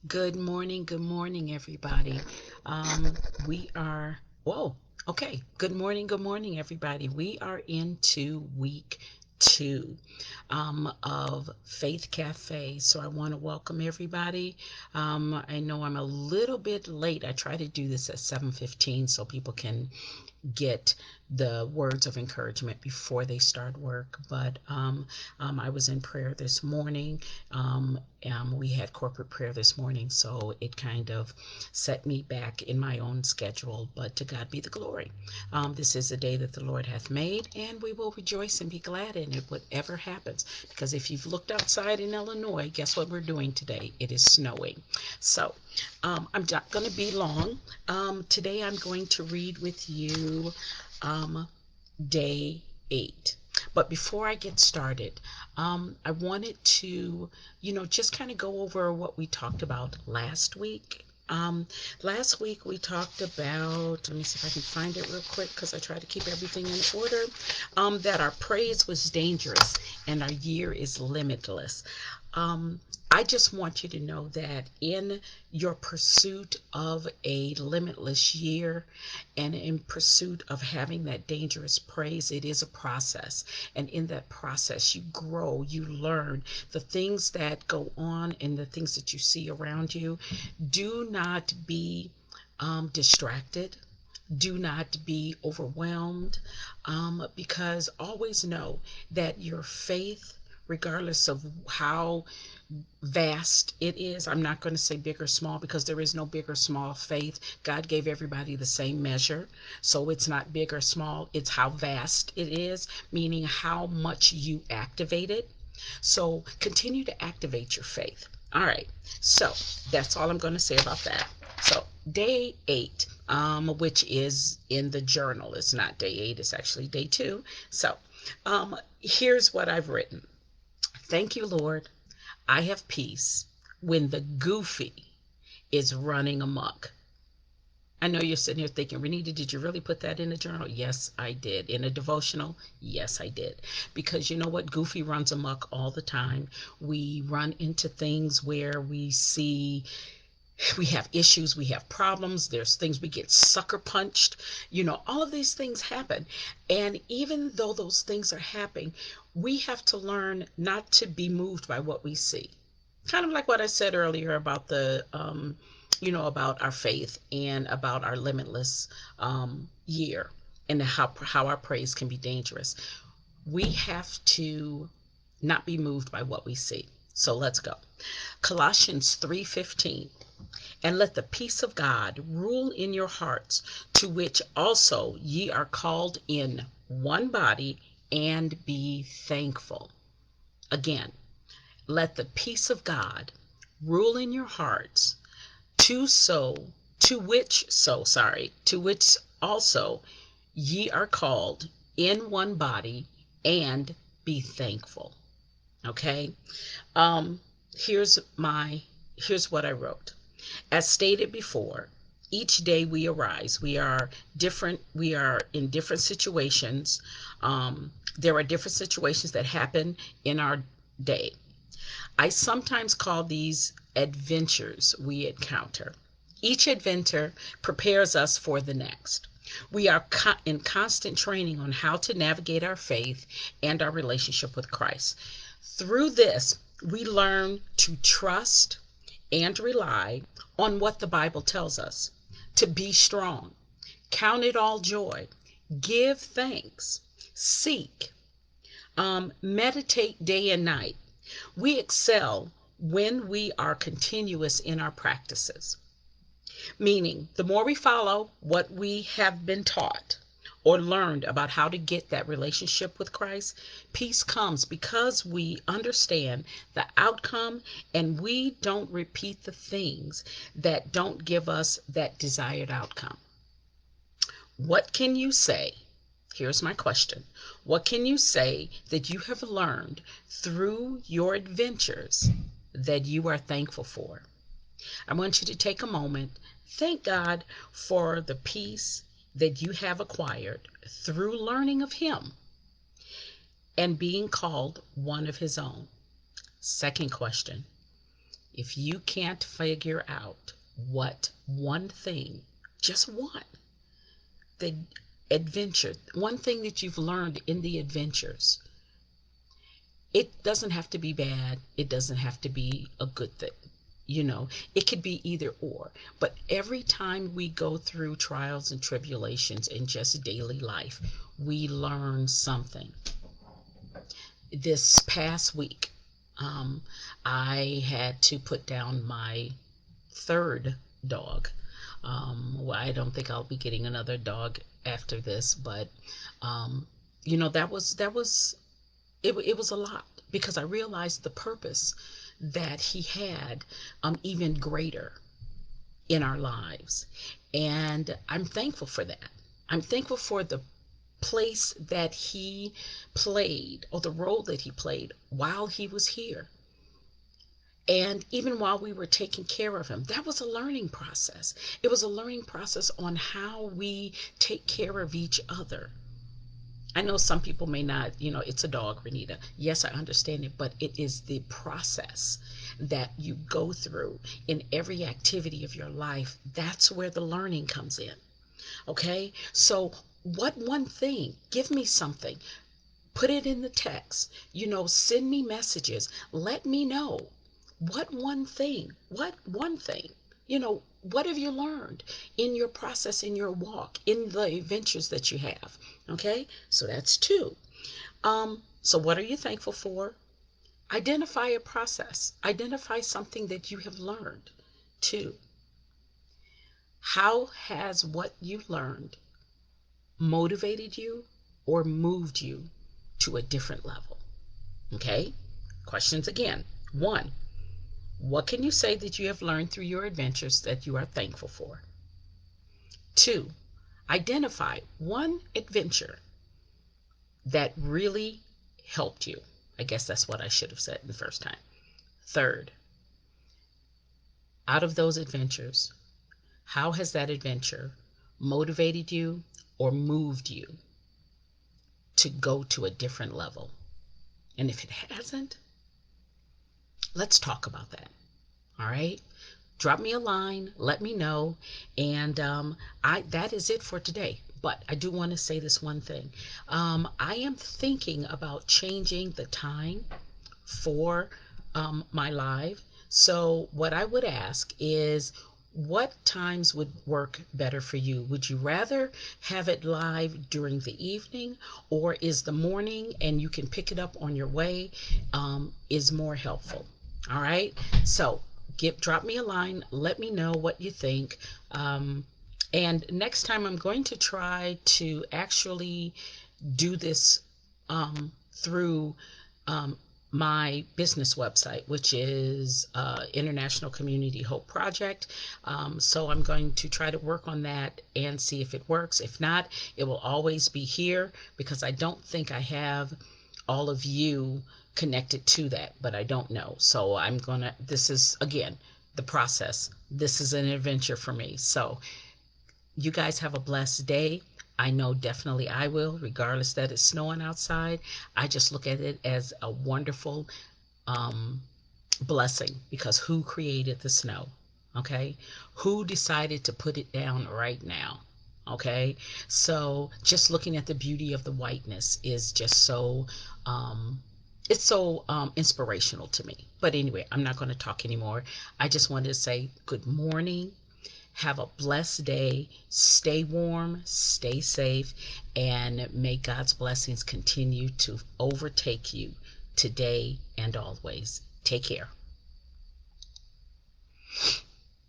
Good morning, everybody. We are, whoa, okay. Good morning, everybody. We are into week two of Faith Cafe. So I want to welcome everybody. I know I'm a little bit late. I try to do this at 7:15 so people can get the words of encouragement before they start work. But I was in prayer this morning. We had corporate prayer this morning, so it kind of set me back in my own schedule. But to God be the glory. This is the day that the Lord hath made, and we will rejoice and be glad in it, whatever happens. Because if you've looked outside in Illinois, guess what we're doing today? It is snowing. So I'm not going to be long. Today I'm going to read with you um, day 8. But before I get started, I wanted to, just kind of go over what we talked about last week. Last week we talked about, let me see if I can find it real quick because I try to keep everything in order, that our praise was dangerous and our year is limitless. Um, I just want you to know that in your pursuit of a limitless year and in pursuit of having that dangerous praise, it is a process. And in that process, you grow, you learn the things that go on and the things that you see around you. Do not be distracted. Do not be overwhelmed, because always know that your faith, regardless of how vast it is, I'm not going to say big or small because there is no big or small faith. God gave everybody the same measure. So it's not big or small, it's how vast it is, meaning how much you activate it. So continue to activate your faith. All right. So that's all I'm going to say about that. So day 8, which is in the journal. It's not day 8, it's actually day 2. So here's what I've written. Thank you, Lord. I have peace when the goofy is running amok. I know you're sitting here thinking, Renita, did you really put that in a journal? Yes, I did. In a devotional? Yes, I did. Because you know what? Goofy runs amok all the time. We run into things where we have issues, we have problems, there's things we get sucker punched. All of these things happen. And even though those things are happening, we have to learn not to be moved by what we see. Kind of like what I said earlier about about our faith and about our limitless year and how our praise can be dangerous. We have to not be moved by what we see. So let's go. Colossians 3:15. And let the peace of God rule in your hearts, to which also ye are called in one body, and be thankful. Again, let the peace of God rule in your hearts, to which also ye are called in one body, and be thankful. Okay. Um, here's what I wrote. As stated before, each day we arise. We are in different situations. There are different situations that happen in our day. I sometimes call these adventures we encounter. Each adventure prepares us for the next. We are in constant training on how to navigate our faith and our relationship with Christ. Through this, we learn to trust and rely on what the Bible tells us, to be strong, count it all joy, give thanks, seek, meditate day and night. We excel when we are continuous in our practices, meaning the more we follow what we have been taught or learned about how to get that relationship with Christ, peace comes because we understand the outcome and we don't repeat the things that don't give us that desired outcome. What can you say? Here's my question. What can you say that you have learned through your adventures that you are thankful for? I want you to take a moment, thank God for the peace that you have acquired through learning of Him and being called one of His own. Second question. if you can't figure out what one thing, just one, the adventure, one thing that you've learned in the adventures, it doesn't have to be bad. It doesn't have to be a good thing. It could be either or. But every time we go through trials and tribulations in just daily life, we learn something. This past week, I had to put down my third dog. Well, I don't think I'll be getting another dog after this, but it was a lot because I realized the purpose that he had even greater in our lives. And I'm thankful for that. I'm thankful for the place that he played, or the role that he played while he was here. And even while we were taking care of him, that was a learning process. It was a learning process on how we take care of each other. I know some people may not, it's a dog, Renita. Yes, I understand it, but it is the process that you go through in every activity of your life. That's where the learning comes in. Okay? So, what one thing? Give me something. Put it in the text. Send me messages. Let me know. What one thing? What one thing? What have you learned in your process, in your walk, in the adventures that you have? Okay, so that's two. So what are you thankful for? Identify a process. Identify something that you have learned. Two, how has what you learned motivated you or moved you to a different level? Okay, questions again. One, what can you say that you have learned through your adventures that you are thankful for? Two, identify one adventure that really helped you. I guess that's what I should have said the first time. Third, out of those adventures, how has that adventure motivated you or moved you to go to a different level? And if it hasn't, let's talk about that. All right? Drop me a line, let me know, and that is it for today. But I do want to say this one thing. I am thinking about changing the time for my live. So what I would ask is, what times would work better for you? Would you rather have it live during the evening, or is the morning and you can pick it up on your way is more helpful? All right. So drop me a line. Let me know what you think. And next time I'm going to try to actually do this through my business website, which is International Community Hope Project. So I'm going to try to work on that and see if it works. If not, it will always be here because I don't think I have all of you connected to that, but I don't know. So this is, again, the process. This is an adventure for me. So you guys have a blessed day. I know definitely I will, regardless that it's snowing outside. I just look at it as a wonderful um, blessing, because who created the snow? Okay. Who decided to put it down right now? Okay. So just looking at the beauty of the whiteness is just so, it's so inspirational to me. But anyway, I'm not going to talk anymore. I just wanted to say good morning. Have a blessed day. Stay warm, stay safe, and may God's blessings continue to overtake you today and always. Take care.